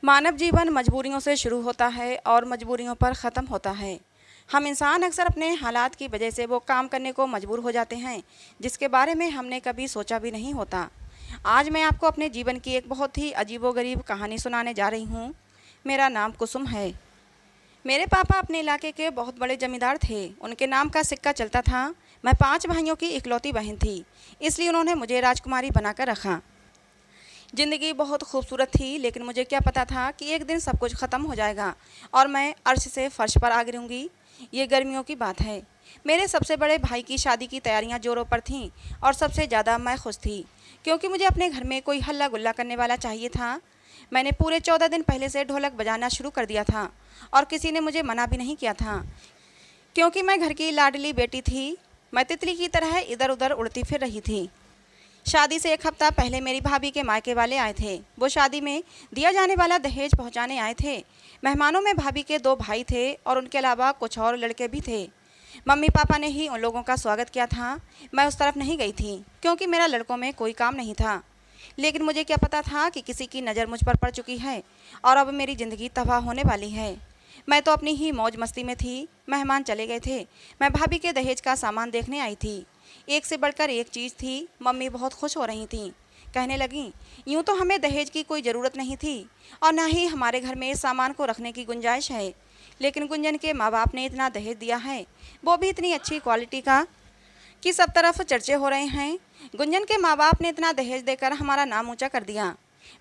मानव जीवन मजबूरियों से शुरू होता है और मजबूरियों पर ख़त्म होता है। हम इंसान अक्सर अपने हालात की वजह से वो काम करने को मजबूर हो जाते हैं जिसके बारे में हमने कभी सोचा भी नहीं होता। आज मैं आपको अपने जीवन की एक बहुत ही अजीबोगरीब कहानी सुनाने जा रही हूँ। मेरा नाम कुसुम है। मेरे पापा अपने इलाके के बहुत बड़े जमींदार थे। उनके नाम का सिक्का चलता था। मैं 5 भाइयों की इकलौती बहन थी, इसलिए उन्होंने मुझे राजकुमारी बनाकर रखा। ज़िंदगी बहुत खूबसूरत थी, लेकिन मुझे क्या पता था कि एक दिन सब कुछ ख़त्म हो जाएगा और मैं अर्श से फर्श पर आ गिरूँगी। ये गर्मियों की बात है। मेरे सबसे बड़े भाई की शादी की तैयारियां ज़ोरों पर थीं और सबसे ज़्यादा मैं खुश थी, क्योंकि मुझे अपने घर में कोई हल्ला गुल्ला करने वाला चाहिए था। मैंने पूरे 14 दिन पहले से ढोलक बजाना शुरू कर दिया था और किसी ने मुझे मना भी नहीं किया था, क्योंकि मैं घर की लाडली बेटी थी। मैं तितली की तरह इधर उधर उड़ती फिर रही थी। शादी से 1 हफ्ता पहले मेरी भाभी के मायके वाले आए थे। वो शादी में दिया जाने वाला दहेज पहुंचाने आए थे। मेहमानों में भाभी के 2 भाई थे और उनके अलावा कुछ और लड़के भी थे। मम्मी पापा ने ही उन लोगों का स्वागत किया था। मैं उस तरफ नहीं गई थी, क्योंकि मेरा लड़कों में कोई काम नहीं था। लेकिन मुझे क्या पता था कि किसी की नज़र मुझ पर पड़ चुकी है और अब मेरी ज़िंदगी तबाह होने वाली है। मैं तो अपनी ही मौज मस्ती में थी। मेहमान चले गए थे। मैं भाभी के दहेज का सामान देखने आई थी। एक से बढ़कर एक चीज़ थी। मम्मी बहुत खुश हो रही थीं। कहने लगीं, यूँ तो हमें दहेज की कोई ज़रूरत नहीं थी और ना ही हमारे घर में इस सामान को रखने की गुंजाइश है, लेकिन गुंजन के माँ बाप ने इतना दहेज दिया है, वो भी इतनी अच्छी क्वालिटी का, कि सब तरफ चर्चे हो रहे हैं। गुंजन के माँ बाप ने इतना दहेज देकर हमारा नाम ऊंचा कर दिया।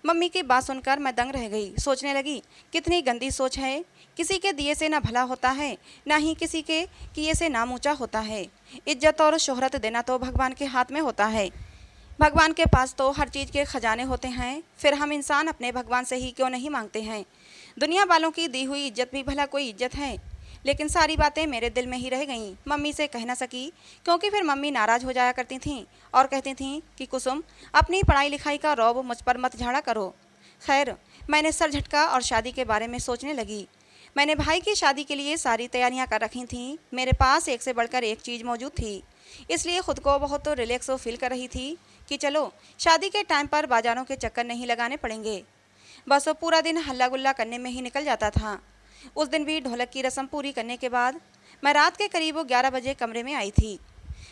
मम्मी की बात सुनकर मैं दंग रह गई। सोचने लगी, कितनी गंदी सोच है। किसी के दिए से ना भला होता है, ना ही किसी के किए से नाम ऊंचा होता है। इज्जत और शोहरत देना तो भगवान के हाथ में होता है। भगवान के पास तो हर चीज़ के खजाने होते हैं, फिर हम इंसान अपने भगवान से ही क्यों नहीं मांगते हैं। दुनिया वालों की दी हुई इज्जत भी भला कोई इज्जत है। लेकिन सारी बातें मेरे दिल में ही रह गईं। मम्मी से कह ना सकी, क्योंकि फिर मम्मी नाराज़ हो जाया करती थीं और कहती थीं कि कुसुम, अपनी पढ़ाई लिखाई का रौब मुझ पर मत झाड़ा करो। खैर, मैंने सर झटका और शादी के बारे में सोचने लगी। मैंने भाई की शादी के लिए सारी तैयारियां कर रखी थीं। मेरे पास एक से बढ़कर एक चीज़ मौजूद थी, इसलिए खुद को बहुत रिलैक्स फील कर रही थी कि चलो, शादी के टाइम पर बाजारों के चक्कर नहीं लगाने पड़ेंगे। बस वो पूरा दिन हल्ला गुल्ला करने में ही निकल जाता था। उस दिन भी ढोलक की रस्म पूरी करने के बाद मैं रात के करीब 11 बजे कमरे में आई थी।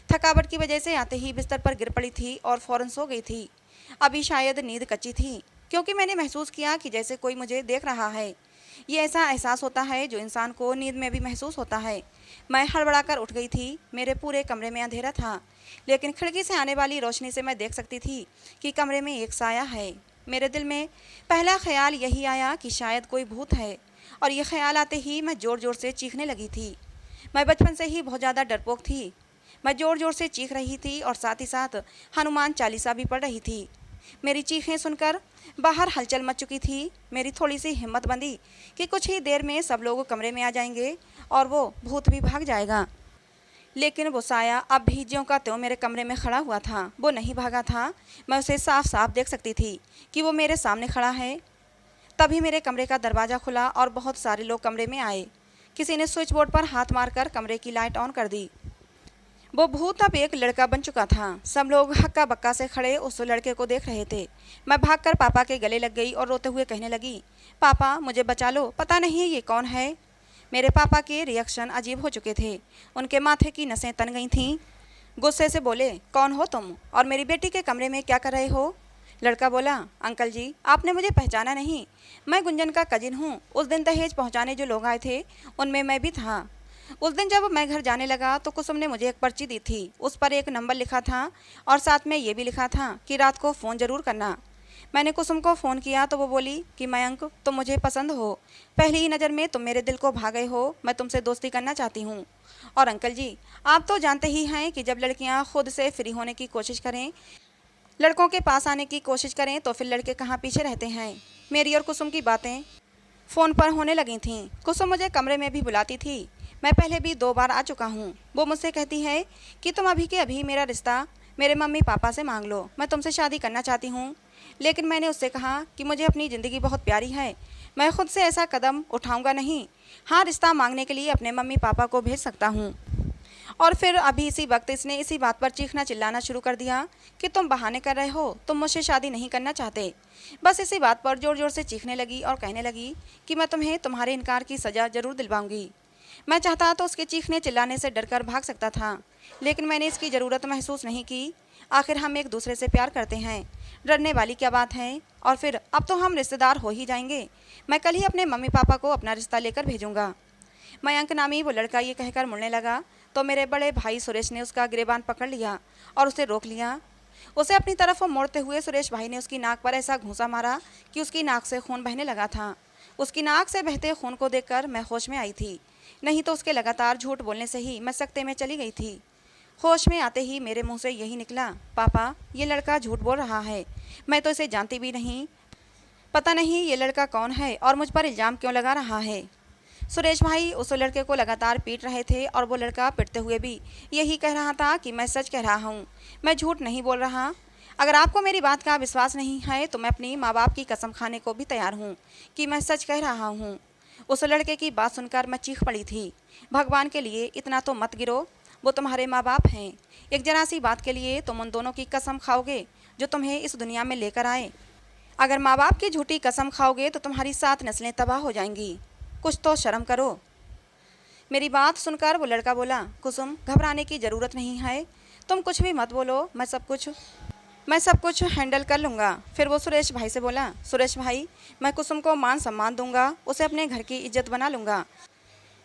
थकावट की वजह से आते ही बिस्तर पर गिर पड़ी थी और फौरन सो गई थी। अभी शायद नींद कच्ची थी, क्योंकि मैंने महसूस किया कि जैसे कोई मुझे देख रहा है। ये ऐसा एहसास होता है जो इंसान को नींद में भी महसूस होता है। मैं हड़बड़ाकर उठ गई थी। मेरे पूरे कमरे में अंधेरा था, लेकिन खिड़की से आने वाली रोशनी से मैं देख सकती थी कि कमरे में एक साया है। मेरे दिल में पहला ख्याल यही आया कि शायद कोई भूत है, और ये ख्याल आते ही मैं ज़ोर ज़ोर से चीखने लगी थी। मैं बचपन से ही बहुत ज़्यादा डरपोक थी। मैं ज़ोर ज़ोर से चीख रही थी और साथ ही साथ हनुमान चालीसा भी पढ़ रही थी। मेरी चीखें सुनकर बाहर हलचल मच चुकी थी। मेरी थोड़ी सी हिम्मत बंधी कि कुछ ही देर में सब लोग कमरे में आ जाएंगे और वो भूत भी भाग जाएगा। लेकिन वो साया अब भी ज्यों का त्यों मेरे कमरे में खड़ा हुआ था। वो नहीं भागा था। मैं उसे साफ साफ देख सकती थी कि वो मेरे सामने खड़ा है। तभी मेरे कमरे का दरवाज़ा खुला और बहुत सारे लोग कमरे में आए। किसी ने स्विच बोर्ड पर हाथ मारकर कमरे की लाइट ऑन कर दी। वो भूत अब एक लड़का बन चुका था। सब लोग हक्का बक्का से खड़े उस लड़के को देख रहे थे। मैं भागकर पापा के गले लग गई और रोते हुए कहने लगी, पापा मुझे बचा लो, पता नहीं ये कौन है। मेरे पापा के रिएक्शन अजीब हो चुके थे। उनके माथे की नसें तन गई थीं। गुस्से से बोले, कौन हो तुम और मेरी बेटी के कमरे में क्या कर रहे हो। लड़का बोला, अंकल जी, आपने मुझे पहचाना नहीं। मैं गुंजन का कजिन हूँ। उस दिन दहेज पहुँचाने जो लोग आए थे उनमें मैं भी था। उस दिन जब मैं घर जाने लगा तो कुसुम ने मुझे एक पर्ची दी थी। उस पर एक नंबर लिखा था और साथ में ये भी लिखा था कि रात को फ़ोन ज़रूर करना। मैंने कुसुम को फ़ोन किया तो वो बोली कि मयंक, तुम मुझे पसंद हो। पहली ही नज़र में तुम मेरे दिल को भा गए हो। मैं तुमसे दोस्ती करना चाहती हूँ। और अंकल जी, आप तो जानते ही हैं कि जब लड़कियाँ खुद से फ्री होने की कोशिश करें, लड़कों के पास आने की कोशिश करें, तो फिर लड़के कहाँ पीछे रहते हैं। मेरी और कुसुम की बातें फ़ोन पर होने लगी थीं। कुसुम मुझे कमरे में भी बुलाती थी। मैं पहले भी 2 बार आ चुका हूँ। वो मुझसे कहती है कि तुम अभी के अभी मेरा रिश्ता मेरे मम्मी पापा से मांग लो, मैं तुमसे शादी करना चाहती हूँ। लेकिन मैंने उससे कहा कि मुझे अपनी ज़िंदगी बहुत प्यारी है, मैं खुद से ऐसा कदम उठाऊँगा नहीं। हाँ, रिश्ता मांगने के लिए अपने मम्मी पापा को भेज सकता हूँ और फिर अभी इसी वक्त इसने इसी बात पर चीखना चिल्लाना शुरू कर दिया कि तुम बहाने कर रहे हो, तुम मुझसे शादी नहीं करना चाहते। बस इसी बात पर ज़ोर ज़ोर से चीखने लगी और कहने लगी कि मैं तुम्हें तुम्हारे इनकार की सज़ा ज़रूर दिलवाऊंगी। मैं चाहता तो उसके चीखने चिल्लाने से डरकर भाग सकता था, लेकिन मैंने इसकी ज़रूरत महसूस नहीं की। आखिर हम एक दूसरे से प्यार करते हैं, डरने वाली क्या बात है। और फिर अब तो हम रिश्तेदार हो ही जाएंगे। मैं कल ही अपने मम्मी पापा को अपना रिश्ता लेकर भेजूंगा। मयंक नामी वो लड़का ये कहकर मुड़ने लगा तो मेरे बड़े भाई सुरेश ने उसका गिरेबान पकड़ लिया और उसे रोक लिया। उसे अपनी तरफ मोड़ते हुए सुरेश भाई ने उसकी नाक पर ऐसा घूंसा मारा कि उसकी नाक से खून बहने लगा था। उसकी नाक से बहते खून को देखकर मैं होश में आई थी, नहीं तो उसके लगातार झूठ बोलने से ही मैं सकते में चली गई थी। होश में आते ही मेरे मुंह से यही निकला, पापा ये लड़का झूठ बोल रहा है, मैं तो इसे जानती भी नहीं, पता नहीं ये लड़का कौन है और मुझ पर इल्ज़ाम क्यों लगा रहा है। सुरेश भाई उस लड़के को लगातार पीट रहे थे और वो लड़का पिटते हुए भी यही कह रहा था कि मैं सच कह रहा हूँ, मैं झूठ नहीं बोल रहा। अगर आपको मेरी बात का विश्वास नहीं है तो मैं अपनी माँ बाप की कसम खाने को भी तैयार हूँ कि मैं सच कह रहा हूँ। उस लड़के की बात सुनकर मैं चीख पड़ी थी, भगवान के लिए इतना तो मत गिरो, वो तुम्हारे माँ बाप हैं। एक जरा सी बात के लिए तुम उन दोनों की कसम खाओगे जो तुम्हें इस दुनिया में लेकर आए। अगर माँ बाप की झूठी कसम खाओगे तो तुम्हारी 7 नस्लें तबाह हो जाएंगी। कुछ तो शर्म करो। मेरी बात सुनकर वो लड़का बोला, कुसुम घबराने की ज़रूरत नहीं है, तुम कुछ भी मत बोलो, मैं सब कुछ हैंडल कर लूँगा। फिर वो सुरेश भाई से बोला, सुरेश भाई मैं कुसुम को मान सम्मान दूंगा, उसे अपने घर की इज्जत बना लूँगा।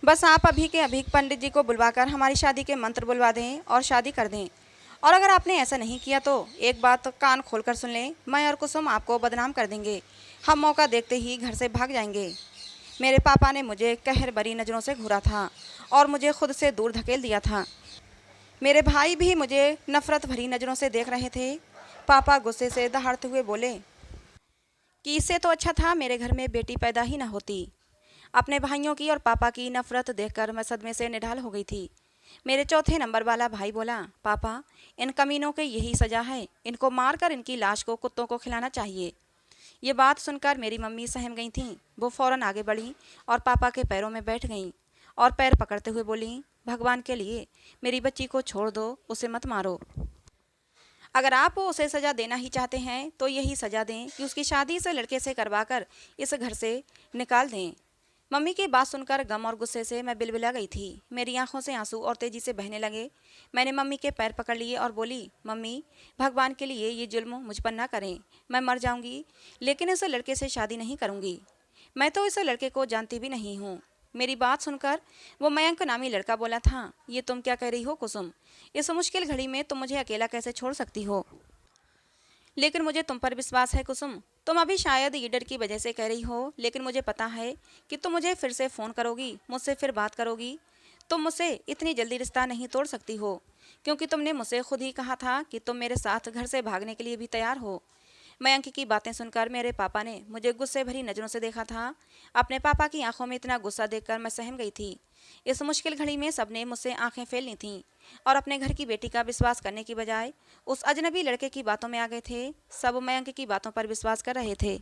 बस आप अभी के अभी पंडित जी को बुलवाकर हमारी शादी के मंत्र बुलवा दें और शादी कर दें। और अगर आपने ऐसा नहीं किया तो एक बात कान खोलकर सुन लें, मैं और कुसुम आपको बदनाम कर देंगे। हम मौका देखते ही घर से भाग जाएंगे। मेरे पापा ने मुझे कहर भरी नज़रों से घूरा था और मुझे खुद से दूर धकेल दिया था। मेरे भाई भी मुझे नफ़रत भरी नज़रों से देख रहे थे। पापा गुस्से से दहाड़ते हुए बोले कि इससे तो अच्छा था मेरे घर में बेटी पैदा ही न होती। अपने भाइयों की और पापा की नफ़रत देखकर मैं सदमे से निढाल हो गई थी। मेरे चौथे नंबर वाला भाई बोला, पापा इन कमीनों के यही सज़ा है, इनको मारकर इनकी लाश को कुत्तों को खिलाना चाहिए। ये बात सुनकर मेरी मम्मी सहम गई थीं। वो फ़ौरन आगे बढ़ी और पापा के पैरों में बैठ गईं और पैर पकड़ते हुए बोली, भगवान के लिए मेरी बच्ची को छोड़ दो, उसे मत मारो। अगर आप उसे सज़ा देना ही चाहते हैं तो यही सज़ा दें कि उसकी शादी इस लड़के से करवाकर इस घर से निकाल दें। मम्मी की बात सुनकर गम और गुस्से से मैं बिलबिला गई थी। मेरी आंखों से आंसू और तेजी से बहने लगे। मैंने मम्मी के पैर पकड़ लिए और बोली, मम्मी भगवान के लिए ये जुल्म मुझ पर ना करें, मैं मर जाऊंगी लेकिन इस लड़के से शादी नहीं करूंगी। मैं तो इस लड़के को जानती भी नहीं हूँ। मेरी बात सुनकर वो मयंक नामी लड़का बोला था, ये तुम क्या कह रही हो कुसुम, इस मुश्किल घड़ी में तुम मुझे अकेला कैसे छोड़ सकती हो। लेकिन मुझे तुम पर विश्वास है कुसुम, तुम अभी शायद ये डर की वजह से कह रही हो, लेकिन मुझे पता है कि तुम मुझे फिर से फ़ोन करोगी, मुझसे फिर बात करोगी। तुम मुझसे इतनी जल्दी रिश्ता नहीं तोड़ सकती हो, क्योंकि तुमने मुझसे खुद ही कहा था कि तुम मेरे साथ घर से भागने के लिए भी तैयार हो। मयंक की बातें सुनकर मेरे पापा ने मुझे गुस्से भरी नज़रों से देखा था। अपने पापा की आंखों में इतना गुस्सा देखकर मैं सहम गई थी। इस मुश्किल घड़ी में सबने मुझसे आंखें फेर ली थीं और अपने घर की बेटी का विश्वास करने की बजाय उस अजनबी लड़के की बातों में आ गए थे। सब मयंक की बातों पर विश्वास कर रहे थे।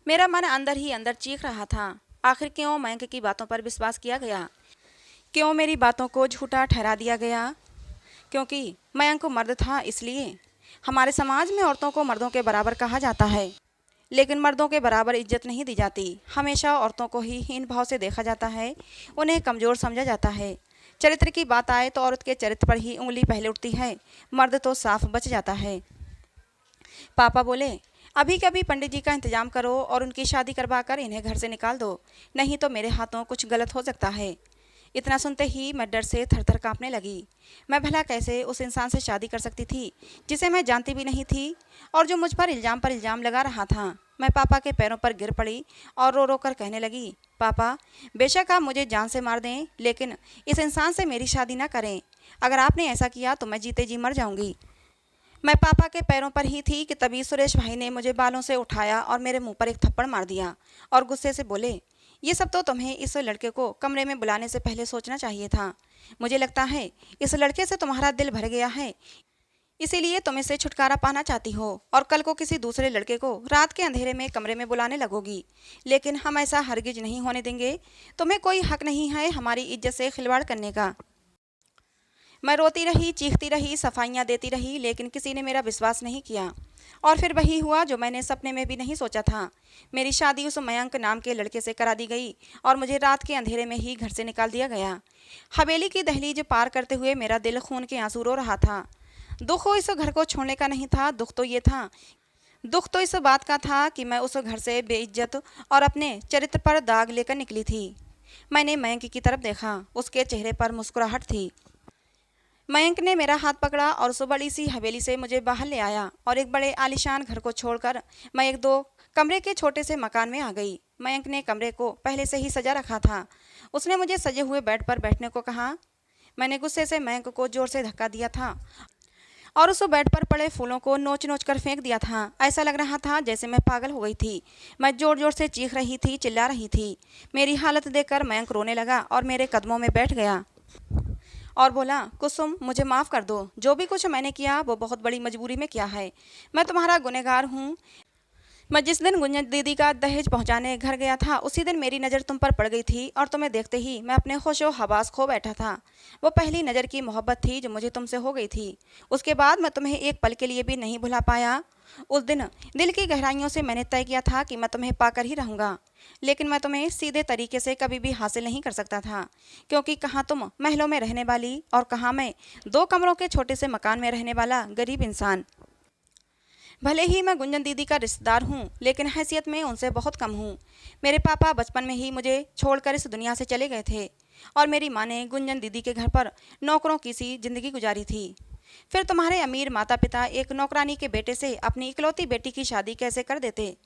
मेरा मन अंदर ही अंदर चीख रहा था, आखिर क्यों मयंक की बातों पर विश्वास किया गया, क्यों मेरी बातों को झूठा ठहरा दिया गया। क्योंकि मयंक मर्द था इसलिए। हमारे समाज में औरतों को मर्दों के बराबर कहा जाता है, लेकिन मर्दों के बराबर इज्जत नहीं दी जाती। हमेशा औरतों को ही हीन भाव से देखा जाता है, उन्हें कमज़ोर समझा जाता है। चरित्र की बात आए तो औरत के चरित्र पर ही उंगली पहले उठती है, मर्द तो साफ बच जाता है। पापा बोले, अभी कभी पंडित जी का इंतजाम करो और उनकी शादी करवा कर इन्हें घर से निकाल दो, नहीं तो मेरे हाथों कुछ गलत हो सकता है। इतना सुनते ही मैं डर से थरथर कांपने लगी। मैं भला कैसे उस इंसान से शादी कर सकती थी जिसे मैं जानती भी नहीं थी और जो मुझ पर इल्ज़ाम लगा रहा था। मैं पापा के पैरों पर गिर पड़ी और रो रो कर कहने लगी, पापा बेशक आप मुझे जान से मार दें, लेकिन इस इंसान से मेरी शादी ना करें। अगर आपने ऐसा किया तो मैं जीते जी मर जाऊंगी। मैं पापा के पैरों पर ही थी कि तभी सुरेश भाई ने मुझे बालों से उठाया और मेरे मुंह पर एक थप्पड़ मार दिया और गुस्से से बोले, ये सब तो तुम्हें इस लड़के को कमरे में बुलाने से पहले सोचना चाहिए था। मुझे लगता है इस लड़के से तुम्हारा दिल भर गया है, इसीलिए तुम इससे छुटकारा पाना चाहती हो और कल को किसी दूसरे लड़के को रात के अंधेरे में कमरे में बुलाने लगोगी। लेकिन हम ऐसा हरगिज नहीं होने देंगे। तुम्हें कोई हक नहीं है हमारी इज्जत से खिलवाड़ करने का। मैं रोती रही, चीखती रही, सफाइयाँ देती रही, लेकिन किसी ने मेरा विश्वास नहीं किया। और फिर वही हुआ जो मैंने सपने में भी नहीं सोचा था। मेरी शादी उस मयंक नाम के लड़के से करा दी गई और मुझे रात के अंधेरे में ही घर से निकाल दिया गया। हवेली की दहलीज पार करते हुए मेरा दिल खून के आंसू रो रहा था। दुख इस घर को छोड़ने का नहीं था, दुख तो इस बात का था कि मैं उस घर से बेइज्जत और अपने चरित्र पर दाग लेकर निकली थी। मैंने मयंक की तरफ देखा, उसके चेहरे पर मुस्कुराहट थी। मयंक ने मेरा हाथ पकड़ा और उस बड़ी सी हवेली से मुझे बाहर ले आया और एक बड़े आलीशान घर को छोड़कर मैं एक दो कमरे के छोटे से मकान में आ गई। मयंक ने कमरे को पहले से ही सजा रखा था। उसने मुझे सजे हुए बेड पर बैठने को कहा। मैंने गुस्से से मयंक को जोर से धक्का दिया था और उस बेड पर पड़े फूलों को नोच नोच कर फेंक दिया था। ऐसा लग रहा था जैसे मैं पागल हो गई थी। मैं जोर जोर से चीख रही थी, चिल्ला रही थी। मेरी हालत देखकर मयंक रोने लगा और मेरे कदमों में बैठ गया और बोला, कुसुम मुझे माफ़ कर दो, जो भी कुछ मैंने किया वो बहुत बड़ी मजबूरी में किया है। मैं तुम्हारा गुनहगार हूँ। मैं जिस दिन गुंजन दीदी का दहेज पहुंचाने घर गया था उसी दिन मेरी नज़र तुम पर पड़ गई थी और तुम्हें देखते ही मैं अपने होशो हवास खो बैठा था। वो पहली नज़र की मोहब्बत थी जो मुझे तुमसे हो गई थी। उसके बाद मैं तुम्हें एक पल के लिए भी नहीं भुला पाया। उस दिन दिल की गहराइयों से मैंने तय किया था कि मैं तुम्हें पाकर ही रहूँगा, लेकिन मैं तुम्हें सीधे तरीके से कभी भी हासिल नहीं कर सकता था, क्योंकि कहाँ तुम महलों में रहने वाली और कहाँ मैं 2 कमरों के छोटे से मकान में रहने वाला गरीब इंसान। भले ही मैं गुंजन दीदी का रिश्तेदार हूँ, लेकिन हैसियत में उनसे बहुत कम हूँ। मेरे पापा बचपन में ही मुझे छोड़कर इस दुनिया से चले गए थे और मेरी माँ ने गुंजन दीदी के घर पर नौकरों की सी जिंदगी गुजारी थी। फिर तुम्हारे अमीर माता पिता एक नौकरानी के बेटे से अपनी इकलौती बेटी की शादी कैसे कर देते?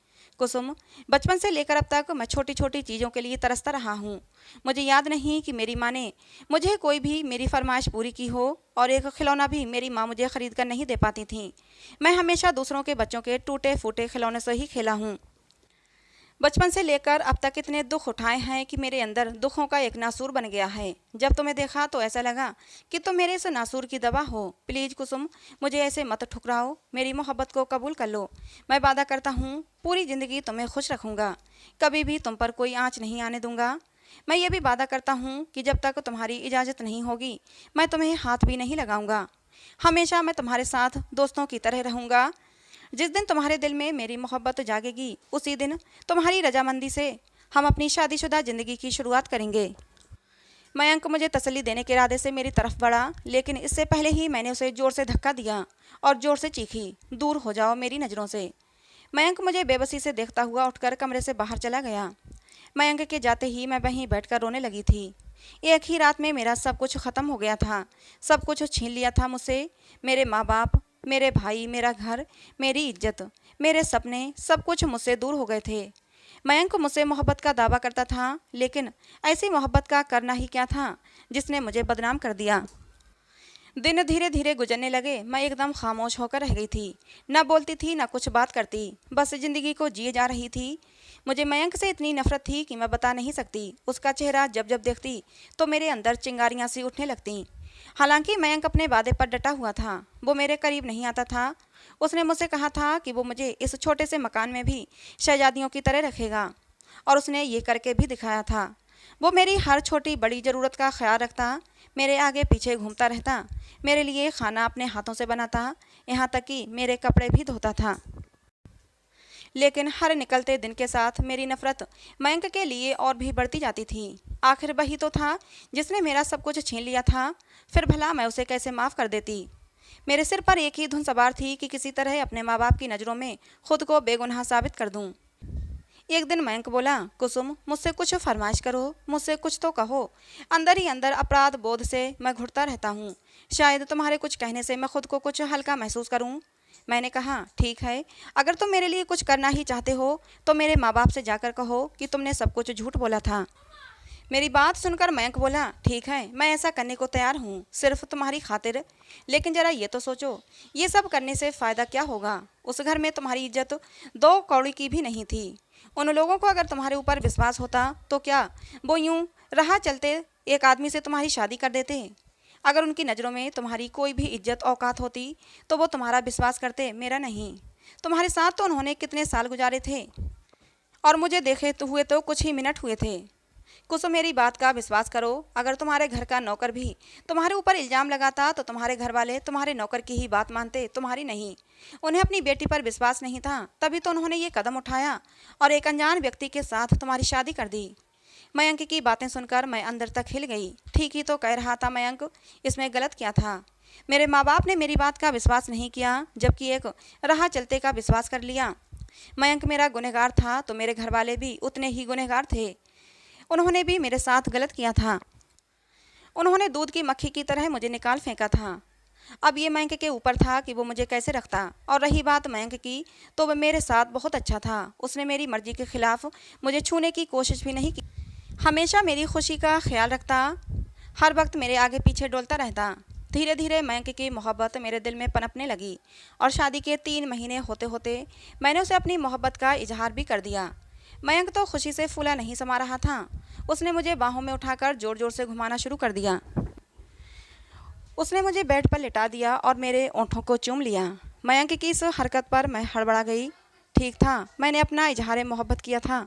कुसुम, बचपन से लेकर अब तक मैं छोटी छोटी चीज़ों के लिए तरसता रहा हूँ। मुझे याद नहीं कि मेरी माँ ने मुझे कोई भी मेरी फरमाइश पूरी की हो, और एक खिलौना भी मेरी माँ मुझे खरीद कर नहीं दे पाती थी। मैं हमेशा दूसरों के बच्चों के टूटे फूटे खिलौने से ही खेला हूँ। बचपन से लेकर अब तक इतने दुख उठाए हैं कि मेरे अंदर दुखों का एक नासूर बन गया है। जब तुम्हें देखा तो ऐसा लगा कि तुम मेरे इस नासूर की दवा हो। प्लीज़ कुसुम, मुझे ऐसे मत ठुकराओ, मेरी मोहब्बत को कबूल कर लो। मैं वादा करता हूँ पूरी ज़िंदगी तुम्हें खुश रखूँगा, कभी भी तुम पर कोई आँच नहीं आने दूँगा। मैं ये भी वादा करता हूँ कि जब तक तुम्हारी इजाज़त नहीं होगी मैं तुम्हें हाथ भी नहीं लगाऊँगा। हमेशा मैं तुम्हारे साथ दोस्तों की तरह रहूँगा। जिस दिन तुम्हारे दिल में मेरी मोहब्बत जागेगी उसी दिन तुम्हारी रजामंदी से हम अपनी शादीशुदा ज़िंदगी की शुरुआत करेंगे। मयंक मुझे तसल्ली देने के इरादे से मेरी तरफ बढ़ा, लेकिन इससे पहले ही मैंने उसे जोर से धक्का दिया और जोर से चीखी, दूर हो जाओ मेरी नज़रों से। मयंक मुझे बेबसी से देखता हुआ उठकर कमरे से बाहर चला गया। मयंक के जाते ही मैं वहीं बैठकर रोने लगी थी। एक ही रात में मेरा सब कुछ ख़त्म हो गया था, सब कुछ छीन लिया था मुझसे। मेरे माँ बाप, मेरे भाई, मेरा घर, मेरी इज्जत, मेरे सपने, सब कुछ मुझसे दूर हो गए थे। मयंक मुझसे मोहब्बत का दावा करता था, लेकिन ऐसी मोहब्बत का करना ही क्या था जिसने मुझे बदनाम कर दिया। दिन धीरे धीरे गुजरने लगे। मैं एकदम खामोश होकर रह गई थी, न बोलती थी न कुछ बात करती, बस ज़िंदगी को जिए जा रही थी। मुझे मयंक से इतनी नफरत थी कि मैं बता नहीं सकती। उसका चेहरा जब जब देखती तो मेरे अंदर चिंगारियाँ सी उठने लगतीं। हालांकि मयंक अपने वादे पर डटा हुआ था, वो मेरे करीब नहीं आता था। उसने मुझसे कहा था कि वो मुझे इस छोटे से मकान में भी शहजादियों की तरह रखेगा, और उसने ये करके भी दिखाया था। वो मेरी हर छोटी बड़ी ज़रूरत का ख्याल रखता, मेरे आगे पीछे घूमता रहता, मेरे लिए खाना अपने हाथों से बनाता, यहाँ तक कि मेरे कपड़े भी धोता था। लेकिन हर निकलते दिन के साथ मेरी नफरत मयंक के लिए और भी बढ़ती जाती थी। आखिर वही तो था जिसने मेरा सब कुछ छीन लिया था, फिर भला मैं उसे कैसे माफ़ कर देती। मेरे सिर पर एक ही धुन सवार थी कि किसी तरह अपने माँ बाप की नज़रों में खुद को बेगुनाह साबित कर दूं। एक दिन मयंक बोला, कुसुम मुझसे कुछ फरमाइश करो, मुझसे कुछ तो कहो। अंदर ही अंदर अपराध बोध से मैं घुटता रहता हूँ। शायद तुम्हारे कुछ कहने से मैं खुद को कुछ हल्का महसूस करूँ। मैंने कहा, ठीक है, अगर तुम मेरे लिए कुछ करना ही चाहते हो तो मेरे माँ बाप से जाकर कहो कि तुमने सब कुछ झूठ बोला था। मेरी बात सुनकर मयंक बोला, ठीक है, मैं ऐसा करने को तैयार हूँ, सिर्फ तुम्हारी खातिर। लेकिन जरा ये तो सोचो, ये सब करने से फ़ायदा क्या होगा? उस घर में तुम्हारी इज्जत 2 कौड़ी की भी नहीं थी। उन लोगों को अगर तुम्हारे ऊपर विश्वास होता तो क्या वो यूं राह चलते एक आदमी से तुम्हारी शादी कर देते? अगर उनकी नज़रों में तुम्हारी कोई भी इज्जत औकात होती तो वो तुम्हारा विश्वास करते, मेरा नहीं। तुम्हारे साथ तो उन्होंने कितने साल गुजारे थे, और मुझे देखे तो हुए तो कुछ ही मिनट हुए थे। कुछ तो मेरी बात का विश्वास करो। अगर तुम्हारे घर का नौकर भी तुम्हारे ऊपर इल्ज़ाम लगाता तो तुम्हारे घर वाले तुम्हारे नौकर की ही बात मानते, तुम्हारी नहीं। उन्हें अपनी बेटी पर विश्वास नहीं था, तभी तो उन्होंने ये कदम उठाया और एक अनजान व्यक्ति के साथ तुम्हारी शादी कर दी। मयंक की बातें सुनकर मैं अंदर तक हिल गई। ठीक ही तो कह रहा था मयंक, इसमें गलत क्या था। मेरे माँ बाप ने मेरी बात का विश्वास नहीं किया, जबकि एक राह चलते का विश्वास कर लिया। मयंक मेरा गुनहगार था तो मेरे घर वाले भी उतने ही गुनहगार थे। उन्होंने भी मेरे साथ गलत किया था। उन्होंने दूध की मक्खी की तरह मुझे निकाल फेंका था। अब ये मयंक के ऊपर था कि वो मुझे कैसे रखता। और रही बात मयंक की, तो वह मेरे साथ बहुत अच्छा था। उसने मेरी मर्जी के खिलाफ मुझे छूने की कोशिश भी नहीं की। हमेशा मेरी खुशी का ख्याल रखता, हर वक्त मेरे आगे पीछे डोलता रहता। धीरे धीरे मयंक की मोहब्बत मेरे दिल में पनपने लगी और शादी के 3 महीने होते होते मैंने उसे अपनी मोहब्बत का इजहार भी कर दिया। मयंक तो खुशी से फूला नहीं समा रहा था। उसने मुझे बाहों में उठाकर जोर जोर से घुमाना शुरू कर दिया। उसने मुझे बेड पर लिटा दिया और मेरे ओंठों को चूम लिया। मयंक की इस हरकत पर मैं हड़बड़ा गई। ठीक था, मैंने अपना इजहार मोहब्बत किया था।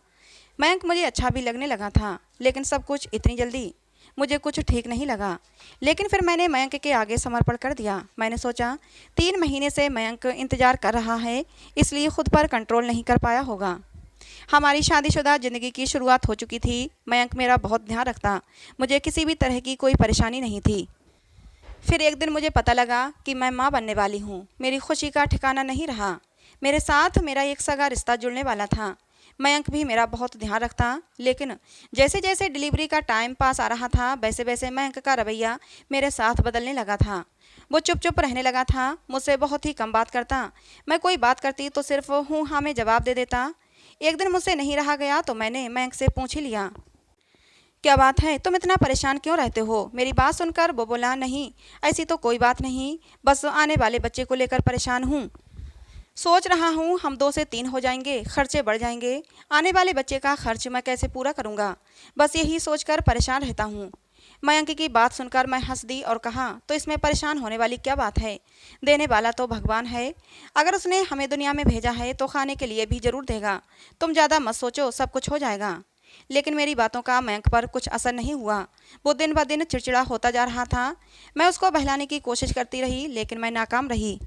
मयंक मुझे अच्छा भी लगने लगा था, लेकिन सब कुछ इतनी जल्दी मुझे कुछ ठीक नहीं लगा। लेकिन फिर मैंने मयंक के आगे समर्पण कर दिया। मैंने सोचा 3 महीने से मयंक इंतज़ार कर रहा है, इसलिए खुद पर कंट्रोल नहीं कर पाया होगा। हमारी शादीशुदा ज़िंदगी की शुरुआत हो चुकी थी। मयंक मेरा बहुत ध्यान रखता, मुझे किसी भी तरह की कोई परेशानी नहीं थी। फिर एक दिन मुझे पता लगा कि मैं माँ बनने वाली हूँ। मेरी खुशी का ठिकाना नहीं रहा। मेरे साथ मेरा एक सगा रिश्ता जुड़ने वाला था। मयंक भी मेरा बहुत ध्यान रखता, लेकिन जैसे जैसे डिलीवरी का टाइम पास आ रहा था, वैसे वैसे मयंक का रवैया मेरे साथ बदलने लगा था। वो चुप चुप रहने लगा था, मुझसे बहुत ही कम बात करता। मैं कोई बात करती तो सिर्फ हूँ हाँ में जवाब दे देता। एक दिन मुझसे नहीं रहा गया तो मैंने मयंक से पूछ ही लिया, क्या बात है, तुम इतना परेशान क्यों रहते हो। मेरी बात सुनकर वो बोला, नहीं ऐसी तो कोई बात नहीं, बस आने वाले बच्चे को लेकर परेशान हूँ। सोच रहा हूँ हम 2 से 3 हो जाएंगे, खर्चे बढ़ जाएंगे। आने वाले बच्चे का खर्च मैं कैसे पूरा करूँगा, बस यही सोचकर परेशान रहता हूँ। मयंक की बात सुनकर मैं हंस दी और कहा, तो इसमें परेशान होने वाली क्या बात है। देने वाला तो भगवान है। अगर उसने हमें दुनिया में भेजा है तो खाने के लिए भी ज़रूर देगा। तुम ज़्यादा मत सोचो, सब कुछ हो जाएगा। लेकिन मेरी बातों का मयंक पर कुछ असर नहीं हुआ। वो दिन ब दिन चिड़चिड़ा होता जा रहा था। मैं उसको बहलाने की कोशिश करती रही, लेकिन मैं नाकाम रही।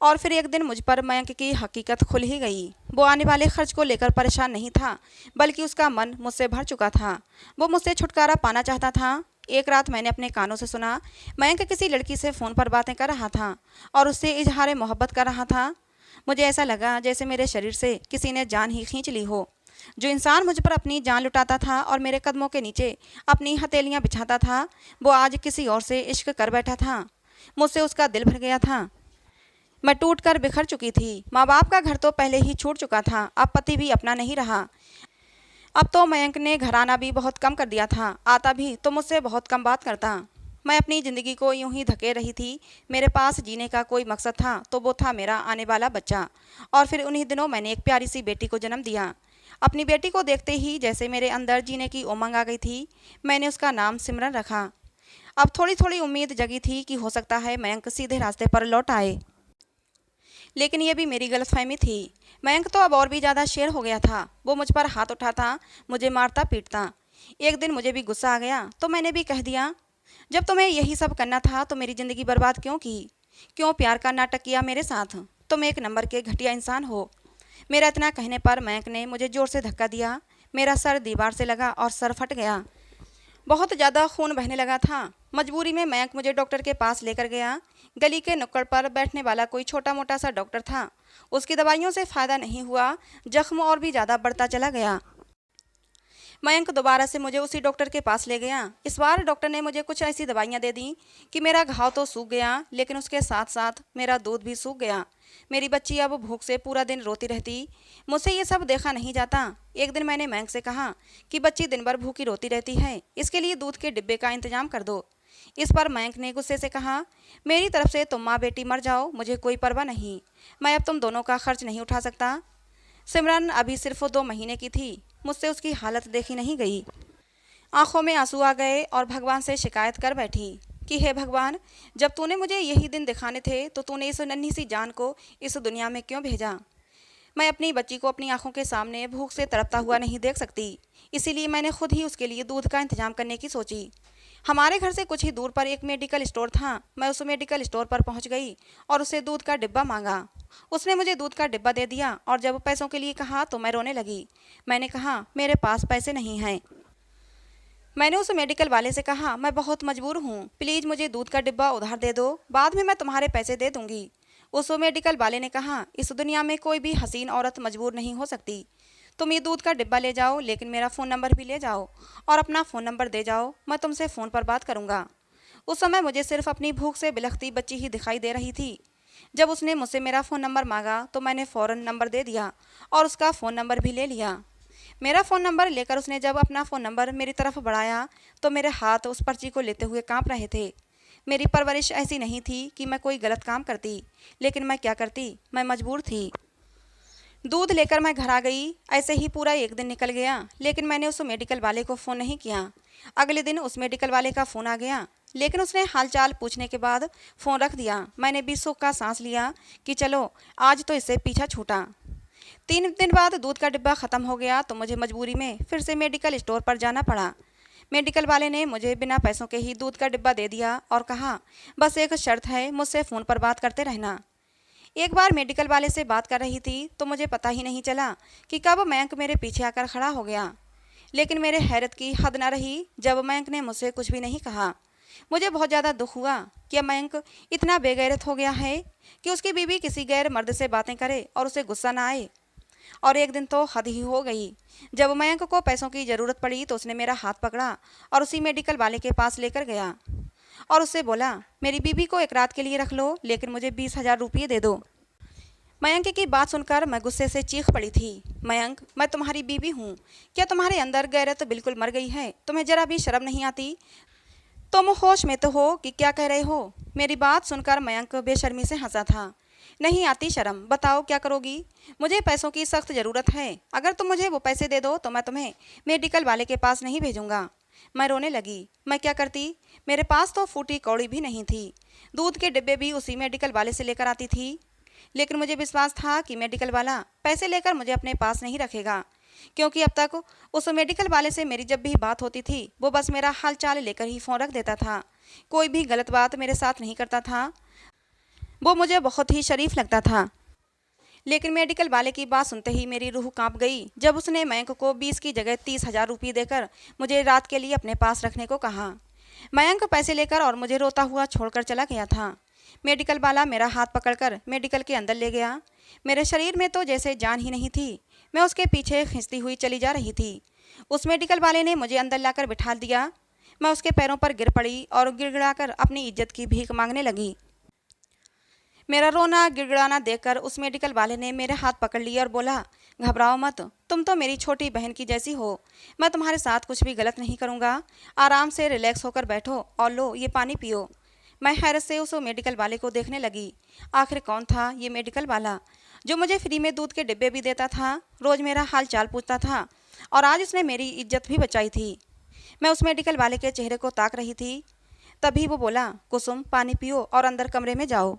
और फिर एक दिन मुझ पर मयंक की हकीकत खुल ही गई। वो आने वाले खर्च को लेकर परेशान नहीं था, बल्कि उसका मन मुझसे भर चुका था। वो मुझसे छुटकारा पाना चाहता था। एक रात मैंने अपने कानों से सुना, मयंक किसी लड़की से फ़ोन पर बातें कर रहा था और उससे इजहार मोहब्बत कर रहा था। मुझे ऐसा लगा जैसे मेरे शरीर से किसी ने जान ही खींच ली हो। जो इंसान मुझ पर अपनी जान लुटाता था और मेरे कदमों के नीचे अपनी हथेलियाँ बिछाता था, वो आज किसी और से इश्क कर बैठा था। मुझसे उसका दिल भर गया था। मैं टूट कर बिखर चुकी थी। माँ बाप का घर तो पहले ही छूट चुका था, अब पति भी अपना नहीं रहा। अब तो मयंक ने घर आना भी बहुत कम कर दिया था। आता भी तो मुझसे बहुत कम बात करता। मैं अपनी ज़िंदगी को यूं ही धकेल रही थी। मेरे पास जीने का कोई मकसद था तो वो था मेरा आने वाला बच्चा। और फिर उन्हीं दिनों मैंने एक प्यारी सी बेटी को जन्म दिया। अपनी बेटी को देखते ही जैसे मेरे अंदर जीने की उमंग आ गई थी। मैंने उसका नाम सिमरन रखा। अब थोड़ी थोड़ी उम्मीद जगी थी कि हो सकता है मयंक सीधे रास्ते पर लौट आए, लेकिन ये भी मेरी गलतफहमी थी। मयंक तो अब और भी ज़्यादा शेर हो गया था। वो मुझ पर हाथ उठाता, मुझे मारता पीटता। एक दिन मुझे भी गुस्सा आ गया तो मैंने भी कह दिया, जब तुम्हें यही सब करना था तो मेरी ज़िंदगी बर्बाद क्यों की, क्यों प्यार का नाटक किया मेरे साथ। तुम एक नंबर के घटिया इंसान हो। मेरा इतना कहने पर मयंक ने मुझे ज़ोर से धक्का दिया। मेरा सर दीवार से लगा और सर फट गया। बहुत ज़्यादा खून बहने लगा था। मजबूरी में मयंक मुझे डॉक्टर के पास लेकर गया। गली के नुक्कड़ पर बैठने वाला कोई छोटा मोटा सा डॉक्टर था। उसकी दवाइयों से फ़ायदा नहीं हुआ, जख्म और भी ज़्यादा बढ़ता चला गया। मयंक दोबारा से मुझे उसी डॉक्टर के पास ले गया। इस बार डॉक्टर ने मुझे कुछ ऐसी दवाइयाँ दे दी कि मेरा घाव तो सूख गया, लेकिन उसके साथ साथ मेरा दूध भी सूख गया। मेरी बच्ची अब भूख से पूरा दिन रोती रहती। मुझसे ये सब देखा नहीं जाता। एक दिन मैंने मयंक से कहा कि बच्ची दिन भर भूखी रोती रहती है, इसके लिए दूध के डिब्बे का इंतजाम कर दो। इस पर मयंक ने गुस्से से कहा, मेरी तरफ से तुम माँ बेटी मर जाओ, मुझे कोई परवाह नहीं। मैं अब तुम दोनों का खर्च नहीं उठा सकता। सिमरन अभी सिर्फ 2 महीने की थी। मुझसे उसकी हालत देखी नहीं गई। आंखों में आंसू आ गए और भगवान से शिकायत कर बैठी कि हे भगवान, जब तूने मुझे यही दिन दिखाने थे तो तूने इस नन्ही सी जान को इस दुनिया में क्यों भेजा। मैं अपनी बच्ची को अपनी आंखों के सामने भूख से तड़पता हुआ नहीं देख सकती। इसीलिए मैंने खुद ही उसके लिए दूध का इंतजाम करने की सोची। हमारे घर से कुछ ही दूर पर एक मेडिकल स्टोर था। मैं उस मेडिकल स्टोर पर पहुंच गई और उसे दूध का डिब्बा मांगा। उसने मुझे दूध का डिब्बा दे दिया और जब पैसों के लिए कहा तो मैं रोने लगी। मैंने कहा, मेरे पास पैसे नहीं हैं। मैंने उस मेडिकल वाले से कहा, मैं बहुत मजबूर हूँ, प्लीज़ मुझे दूध का डिब्बा उधार दे दो, बाद में मैं तुम्हारे पैसे दे दूंगी। उस मेडिकल वाले ने कहा, इस दुनिया में कोई भी हसीन औरत मजबूर नहीं हो सकती। तुम ये दूध का डिब्बा ले जाओ, लेकिन मेरा फ़ोन नंबर भी ले जाओ और अपना फ़ोन नंबर दे जाओ, मैं तुमसे फ़ोन पर बात करूँगा। उस समय मुझे सिर्फ अपनी भूख से बिलखती बच्ची ही दिखाई दे रही थी। जब उसने मुझसे मेरा फ़ोन नंबर मांगा तो मैंने फ़ौरन नंबर दे दिया और उसका फ़ोन नंबर भी ले लिया। मेरा फ़ोन नंबर लेकर उसने जब अपना फ़ोन नंबर मेरी तरफ बढ़ाया तो मेरे हाथ उस पर्ची को लेते हुए कांप रहे थे। मेरी परवरिश ऐसी नहीं थी कि मैं कोई गलत काम करती, लेकिन मैं क्या करती, मैं मजबूर थी। दूध लेकर मैं घर आ गई। ऐसे ही पूरा एक दिन निकल गया, लेकिन मैंने उस मेडिकल वाले को फ़ोन नहीं किया। अगले दिन उस मेडिकल वाले का फ़ोन आ गया, लेकिन उसने हालचाल पूछने के बाद फ़ोन रख दिया। मैंने भी सुख का सांस लिया कि चलो आज तो इससे पीछा छूटा। 3 दिन बाद दूध का डिब्बा ख़त्म हो गया तो मुझे मजबूरी में फिर से मेडिकल स्टोर पर जाना पड़ा। मेडिकल वाले ने मुझे बिना पैसों के ही दूध का डिब्बा दे दिया और कहा, बस एक शर्त है, मुझसे फ़ोन पर बात करते रहना। एक बार मेडिकल वाले से बात कर रही थी तो मुझे पता ही नहीं चला कि कब मयंक मेरे पीछे आकर खड़ा हो गया। लेकिन मेरे हैरत की हद न रही जब मयंक ने मुझसे कुछ भी नहीं कहा। मुझे बहुत ज़्यादा दुख हुआ कि अब मयंक इतना बेगैरत हो गया है कि उसकी बीवी किसी गैर मर्द से बातें करे और उसे गुस्सा ना आए। और एक दिन तो हद ही हो गई। जब मयंक को पैसों की ज़रूरत पड़ी तो उसने मेरा हाथ पकड़ा और उसी मेडिकल वाले के पास लेकर गया और उससे बोला, मेरी बीबी को एक रात के लिए रख लो, लेकिन मुझे 20,000 रुपये दे दो। मयंक की बात सुनकर मैं गुस्से से चीख पड़ी थी। मयंक, मैं तुम्हारी बीवी हूँ, क्या तुम्हारे अंदर गैरत बिल्कुल मर गई है? तुम्हें जरा भी शर्म नहीं आती? तुम होश में तो हो कि क्या कह रहे हो? मेरी बात सुनकर मयंक बेशर्मी से हंसा था। नहीं आती शर्म, बताओ क्या करोगी? मुझे पैसों की सख्त ज़रूरत है। अगर तुम मुझे वो पैसे दे दो तो मैं तुम्हें मेडिकल वाले के पास नहीं भेजूंगा। मैं रोने लगी। मैं क्या करती? मेरे पास तो फूटी कौड़ी भी नहीं थी। दूध के डिब्बे भी उसी मेडिकल वाले से लेकर आती थी, लेकिन मुझे विश्वास था कि मेडिकल वाला पैसे लेकर मुझे अपने पास नहीं रखेगा, क्योंकि अब तक उस मेडिकल वाले से मेरी जब भी बात होती थी वो बस मेरा हाल चाल लेकर ही फ़ोन रख देता था। कोई भी गलत बात मेरे साथ नहीं करता था। वो मुझे बहुत ही शरीफ लगता था। लेकिन मेडिकल वाले की बात सुनते ही मेरी रूह कांप गई जब उसने मयंक को 20 की जगह 30,000 रुपये देकर मुझे रात के लिए अपने पास रखने को कहा। मयंक पैसे लेकर और मुझे रोता हुआ छोड़कर चला गया था। मेडिकल वाला मेरा हाथ पकड़कर मेडिकल के अंदर ले गया। मेरे शरीर में तो जैसे जान ही नहीं थी। मैं उसके पीछे खींचती हुई चली जा रही थी। उस मेडिकल वाले ने मुझे अंदर लाकर बिठा दिया। मैं उसके पैरों पर गिर पड़ी और गिड़गिड़ाकर अपनी इज्जत की भीख मांगने लगी। मेरा रोना गिड़गिड़ाना देखकर उस मेडिकल वाले ने मेरे हाथ पकड़ लिया और बोला, घबराओ मत, तुम तो मेरी छोटी बहन की जैसी हो। मैं तुम्हारे साथ कुछ भी गलत नहीं करूँगा। आराम से रिलैक्स होकर बैठो और लो ये पानी पियो। मैं हैरत से उस मेडिकल वाले को देखने लगी। आखिर कौन था ये मेडिकल वाला जो मुझे फ्री में दूध के डिब्बे भी देता था, रोज़ मेरा हाल चाल पूछता था और आज उसने मेरी इज्जत भी बचाई थी। मैं उस मेडिकल वाले के चेहरे को ताक रही थी। तभी वो बोला, कुसुम पानी पियो और अंदर कमरे में जाओ।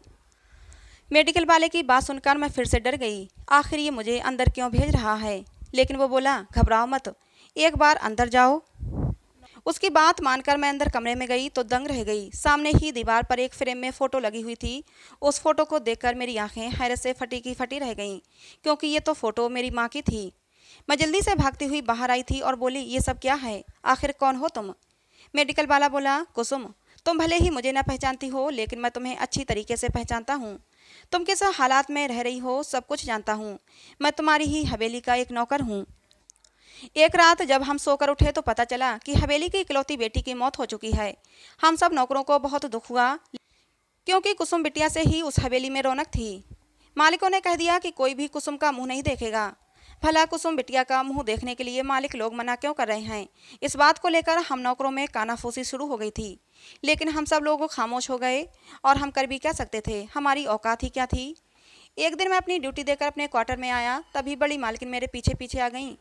मेडिकल वाले की बात सुनकर मैं फिर से डर गई। आखिर ये मुझे अंदर क्यों भेज रहा है? लेकिन वो बोला, घबराओ मत, एक बार अंदर जाओ। उसकी बात मानकर मैं अंदर कमरे में गई तो दंग रह गई। सामने ही दीवार पर एक फ्रेम में फ़ोटो लगी हुई थी। उस फोटो को देखकर मेरी आंखें हैरत से फटी की फटी रह गईं, क्योंकि ये तो फ़ोटो मेरी माँ की थी। मैं जल्दी से भागती हुई बाहर आई थी और बोली, ये सब क्या है? आखिर कौन हो तुम? मेडिकल वाला बोला, कुसुम, तुम भले ही मुझे न पहचानती हो, लेकिन मैं तुम्हें अच्छी तरीके से पहचानता हूँ। तुम किस हालात में रह रही हो सब कुछ जानता हूँ। मैं तुम्हारी ही हवेली का एक नौकर हूँ। एक रात जब हम सोकर उठे तो पता चला कि हवेली की इकलौती बेटी की मौत हो चुकी है। हम सब नौकरों को बहुत दुख हुआ, क्योंकि कुसुम बिटिया से ही उस हवेली में रौनक थी। मालिकों ने कह दिया कि कोई भी कुसुम का मुंह नहीं देखेगा। भला कुसुम बिटिया का मुंह देखने के लिए मालिक लोग मना क्यों कर रहे हैं? इस बात को लेकर हम नौकरों में कानाफूसी शुरू हो गई थी, लेकिन हम सब लोग खामोश हो गए और हम कर भी क्या सकते थे? हमारी औकात ही क्या थी? एक दिन मैं अपनी ड्यूटी देकर अपने क्वार्टर में आया, तभी बड़ी मालकिन मेरे पीछे पीछे आ गईं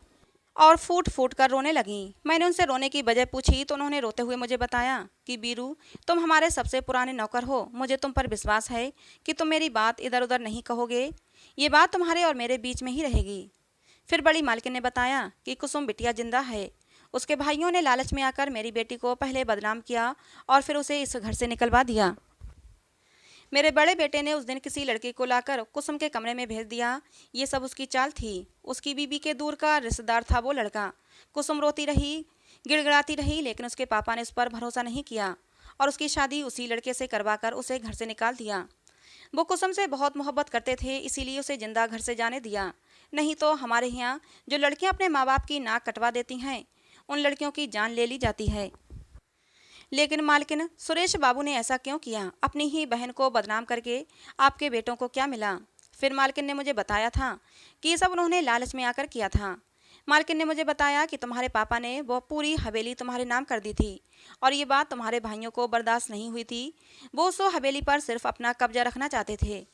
और फूट फूट कर रोने लगीं। मैंने उनसे रोने की वजह पूछी तो उन्होंने रोते हुए मुझे बताया कि बीरू, तुम हमारे सबसे पुराने नौकर हो, मुझे तुम पर विश्वास है कि तुम मेरी बात इधर उधर नहीं कहोगे। ये बात तुम्हारे और मेरे बीच में ही रहेगी। फिर बड़ी मालकिन ने बताया कि कुसुम बिटिया जिंदा है। उसके भाइयों ने लालच में आकर मेरी बेटी को पहले बदनाम किया और फिर उसे इस घर से निकलवा दिया। मेरे बड़े बेटे ने उस दिन किसी लड़के को लाकर कुसुम के कमरे में भेज दिया। ये सब उसकी चाल थी। उसकी बीबी के दूर का रिश्तेदार था वो लड़का। कुसुम रोती रही, गिड़गिड़ाती रही, लेकिन उसके पापा ने उस पर भरोसा नहीं किया और उसकी शादी उसी लड़के से करवाकर उसे घर से निकाल दिया। वो कुसुम से बहुत मोहब्बत करते थे, इसीलिए उसे जिंदा घर से जाने दिया। नहीं तो हमारे यहाँ जो लड़कियाँ अपने माँ बाप की नाक कटवा देती हैं, उन लड़कियों की जान ले ली जाती है। लेकिन मालकिन, सुरेश बाबू ने ऐसा क्यों किया? अपनी ही बहन को बदनाम करके आपके बेटों को क्या मिला? फिर मालकिन ने मुझे बताया था कि ये सब उन्होंने लालच में आकर किया था। मालकिन ने मुझे बताया कि तुम्हारे पापा ने वो पूरी हवेली तुम्हारे नाम कर दी थी और ये बात तुम्हारे भाइयों को बर्दाश्त नहीं हुई थी। वो उस हवेली पर सिर्फ अपना कब्जा रखना चाहते थे,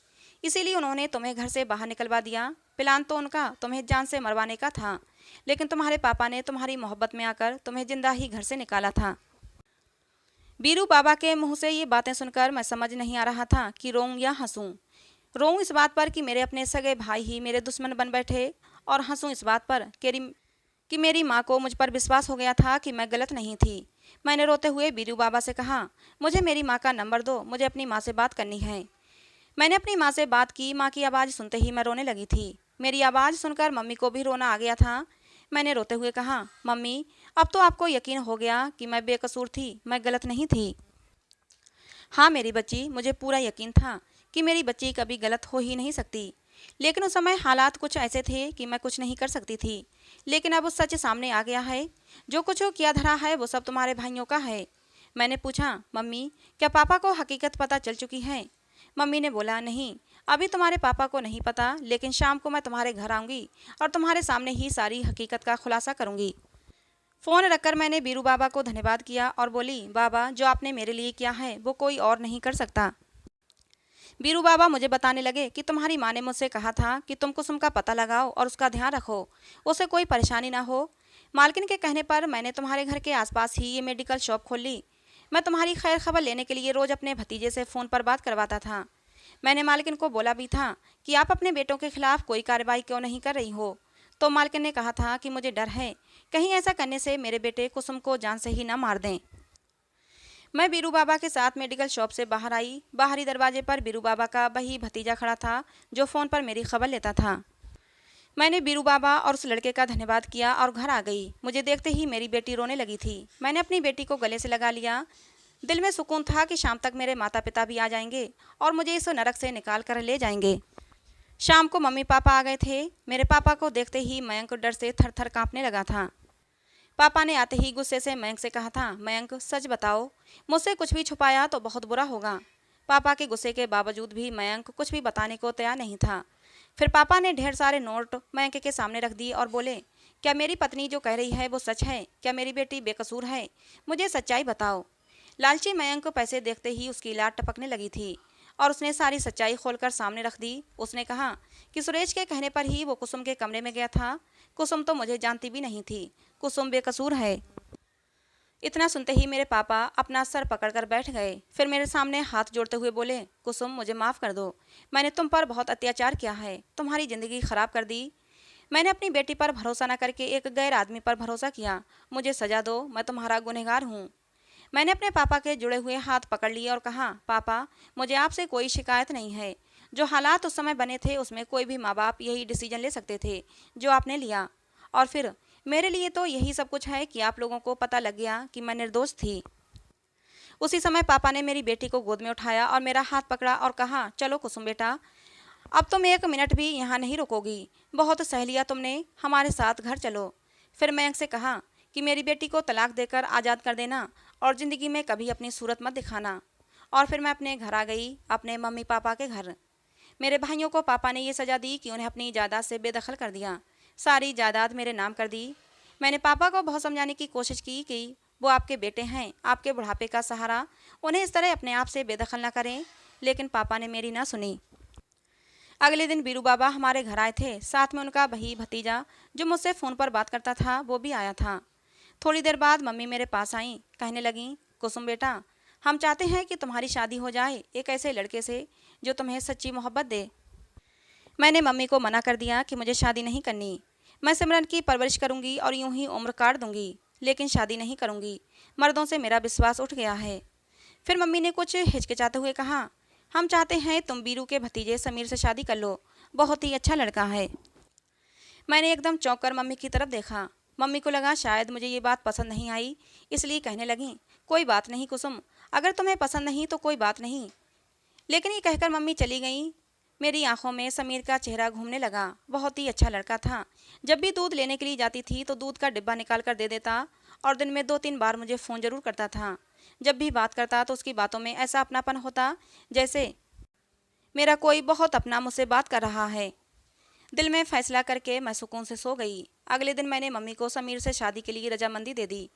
इसीलिए उन्होंने तुम्हें घर से बाहर निकलवा दिया। प्लान तो उनका तुम्हें जान से मरवाने का था, लेकिन तुम्हारे पापा ने तुम्हारी मोहब्बत में आकर तुम्हें जिंदा ही घर से निकाला था। बीरू बाबा के मुंह से ये बातें सुनकर मैं समझ नहीं आ रहा था कि रोऊं या हंसूं। रोऊं इस बात पर कि मेरे अपने सगे भाई ही मेरे दुश्मन बन बैठे, और हंसूं इस बात पर कि मेरी माँ को मुझ पर विश्वास हो गया था कि मैं गलत नहीं थी। मैंने रोते हुए बीरू बाबा से कहा, मुझे मेरी माँ का नंबर दो, मुझे अपनी माँ से बात करनी है। मैंने अपनी माँ से बात की। माँ की आवाज़ सुनते ही मैं रोने लगी थी। मेरी आवाज़ सुनकर मम्मी को भी रोना आ गया था। मैंने रोते हुए कहा, मम्मी, अब तो आपको यकीन हो गया कि मैं बेकसूर थी, मैं गलत नहीं थी। हाँ मेरी बच्ची, मुझे पूरा यकीन था कि मेरी बच्ची कभी गलत हो ही नहीं सकती, लेकिन उस समय हालात कुछ ऐसे थे कि मैं कुछ नहीं कर सकती थी। लेकिन अब सच सामने आ गया है। जो कुछ किया धरा है वो सब तुम्हारे भाइयों का है। मैंने पूछा, मम्मी, क्या पापा को हकीकत पता चल चुकी है? मम्मी ने बोला, नहीं, अभी तुम्हारे पापा को नहीं पता, लेकिन शाम को मैं तुम्हारे घर आऊँगी और तुम्हारे सामने ही सारी हकीकत का खुलासा करूँगी। फ़ोन रखकर मैंने बीरू बाबा को धन्यवाद किया और बोली, बाबा, जो आपने मेरे लिए किया है वो कोई और नहीं कर सकता। बीरू बाबा मुझे बताने लगे कि तुम्हारी माँ ने मुझसे कहा था कि तुम कुसुम का पता लगाओ और उसका ध्यान रखो, उसे कोई परेशानी ना हो। मालकिन के कहने पर मैंने तुम्हारे घर के आसपास ही ये मेडिकल शॉप खोल ली। मैं तुम्हारी खैर खबर लेने के लिए रोज़ अपने भतीजे से फ़ोन पर बात करवाता था। मैंने मालकिन को बोला भी था कि आप अपने बेटों के खिलाफ कोई कार्रवाई क्यों नहीं कर रही हो। तो मालकिन ने कहा था कि मुझे डर है कहीं ऐसा करने से मेरे बेटे कुसुम को जान से ही ना मार दें। मैं बीरू बाबा के साथ मेडिकल शॉप से बाहर आई। बाहरी दरवाजे पर बीरू बाबा का वही भतीजा खड़ा था जो फ़ोन पर मेरी खबर लेता था। मैंने बीरू बाबा और उस लड़के का धन्यवाद किया और घर आ गई। मुझे देखते ही मेरी बेटी रोने लगी थी। मैंने अपनी बेटी को गले से लगा लिया। दिल में सुकून था कि शाम तक मेरे माता पिता भी आ जाएंगे और मुझे इस नरक से निकाल कर ले जाएंगे। शाम को मम्मी पापा आ गए थे। मेरे पापा को देखते ही मयंक डर से थर थर काँपने लगा था। पापा ने आते ही गुस्से से मयंक से कहा था, मयंक, सच बताओ, मुझसे कुछ भी छुपाया तो बहुत बुरा होगा। पापा के गुस्से के बावजूद भी मयंक कुछ भी बताने को तैयार नहीं था। फिर पापा ने ढेर सारे नोट मयंक के सामने रख दिए और बोले, क्या मेरी पत्नी जो कह रही है वो सच है? क्या मेरी बेटी बेकसूर है? मुझे सच्चाई बताओ। लालची मयंक को पैसे देखते ही उसकी लाट टपकने लगी थी और उसने सारी सच्चाई खोलकर सामने रख दी। उसने कहा कि सुरेश के कहने पर ही वो कुसुम के कमरे में गया था। कुसुम तो मुझे जानती भी नहीं थी। कुसुम बेकसूर है। इतना सुनते ही मेरे पापा अपना सर पकड़कर बैठ गए। फिर मेरे सामने हाथ जोड़ते हुए बोले, कुसुम, मुझे माफ़ कर दो। मैंने तुम पर बहुत अत्याचार किया है, तुम्हारी ज़िंदगी ख़राब कर दी। मैंने अपनी बेटी पर भरोसा न करके एक गैर आदमी पर भरोसा किया। मुझे सज़ा दो, मैं तुम्हारा गुनहगार हूँ। मैंने अपने पापा के जुड़े हुए हाथ पकड़ लिए और कहा, पापा, मुझे आपसे कोई शिकायत नहीं है। जो हालात उस समय बने थे उसमें कोई भी माँ बाप यही डिसीजन ले सकते थे जो आपने लिया। और फिर मेरे लिए तो यही सब कुछ है कि आप लोगों को पता लग गया कि मैं निर्दोष थी। उसी समय पापा ने मेरी बेटी को गोद में उठाया और मेरा हाथ पकड़ा और कहा, चलो कुसुम बेटा, अब तुम एक मिनट भी यहाँ नहीं रुकोगी। बहुत सह लिया तुमने, हमारे साथ घर चलो। फिर मयंक से कहा कि मेरी बेटी को तलाक देकर आज़ाद कर देना और ज़िंदगी में कभी अपनी सूरत मत दिखाना। और फिर मैं अपने घर आ गई, अपने मम्मी पापा के घर। मेरे भाइयों को पापा ने ये सज़ा दी कि उन्हें अपनी जायदाद से बेदखल कर दिया। सारी जायदाद मेरे नाम कर दी। मैंने पापा को बहुत समझाने की कोशिश की कि वो आपके बेटे हैं, आपके बुढ़ापे का सहारा, उन्हें इस तरह अपने आप से बेदखल ना करें, लेकिन पापा ने मेरी ना सुनी। अगले दिन बीरू बाबा हमारे घर आए थे। साथ में उनका वही भतीजा जो मुझसे फ़ोन पर बात करता था वो भी आया था। थोड़ी देर बाद मम्मी मेरे पास आईं, कहने लगीं, कुसुम बेटा, हम चाहते हैं कि तुम्हारी शादी हो जाए एक ऐसे लड़के से जो तुम्हें सच्ची मोहब्बत दे। मैंने मम्मी को मना कर दिया कि मुझे शादी नहीं करनी। मैं सिमरन की परवरिश करूंगी और यूं ही उम्र काट दूंगी, लेकिन शादी नहीं करूंगी। मर्दों से मेरा विश्वास उठ गया है। फिर मम्मी ने कुछ हिचकिचाते हुए कहा, हम चाहते हैं तुम बीरू के भतीजे समीर से शादी कर लो, बहुत ही अच्छा लड़का है। मैंने एकदम चौंक कर मम्मी की तरफ देखा। मम्मी को लगा शायद मुझे ये बात पसंद नहीं आई, इसलिए कहने लगी, कोई बात नहीं कुसुम, अगर तुम्हें पसंद नहीं तो कोई बात नहीं। लेकिन ये कहकर मम्मी चली गई। मेरी आंखों में समीर का चेहरा घूमने लगा। बहुत ही अच्छा लड़का था। जब भी दूध लेने के लिए जाती थी तो दूध का डिब्बा निकाल कर दे देता और दिन में 2-3 बार मुझे फ़ोन ज़रूर करता था। जब भी बात करता तो उसकी बातों में ऐसा अपनापन होता जैसे मेरा कोई बहुत अपना मुझसे बात कर रहा है। दिल में फैसला करके मैं सुकून से सो गई। अगले दिन मैंने मम्मी को समीर से शादी के लिए रजामंदी दे दी।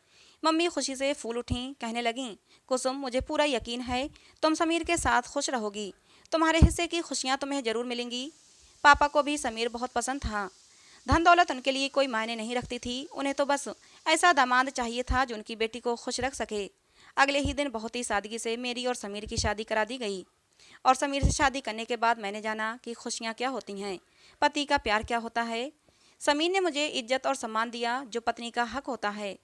मम्मी खुशी से फूल उठी, कहने लगीं, कुसुम मुझे पूरा यकीन है तुम समीर के साथ खुश रहोगी। तुम्हारे हिस्से की खुशियाँ तुम्हें ज़रूर मिलेंगी। पापा को भी समीर बहुत पसंद था। धन दौलत उनके लिए कोई मायने नहीं रखती थी। उन्हें तो बस ऐसा दामाद चाहिए था जो उनकी बेटी को खुश रख सके। अगले ही दिन बहुत ही सादगी से मेरी और समीर की शादी करा दी गई। और समीर से शादी करने के बाद मैंने जाना कि खुशियाँ क्या होती हैं, पति का प्यार क्या होता है। समीर ने मुझे इज्जत और सम्मान दिया जो पत्नी का हक होता है।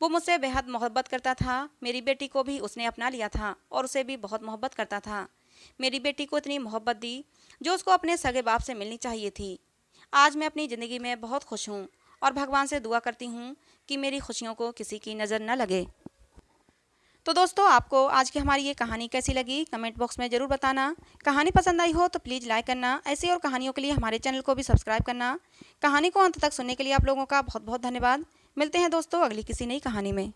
वो मुझसे बेहद मोहब्बत करता था। मेरी बेटी को भी उसने अपना लिया था और उसे भी बहुत मोहब्बत करता था। मेरी बेटी को इतनी मोहब्बत दी जो उसको अपने सगे बाप से मिलनी चाहिए थी। आज मैं अपनी ज़िंदगी में बहुत खुश हूँ और भगवान से दुआ करती हूँ कि मेरी खुशियों को किसी की नज़र न लगे। तो दोस्तों, आपको आज की हमारी ये कहानी कैसी लगी कमेंट बॉक्स में ज़रूर बताना। कहानी पसंद आई हो तो प्लीज़ लाइक करना। ऐसी और कहानियों के लिए हमारे चैनल को भी सब्सक्राइब करना। कहानी को अंत तक सुनने के लिए आप लोगों का बहुत बहुत धन्यवाद। मिलते हैं दोस्तों अगली किसी नई कहानी में।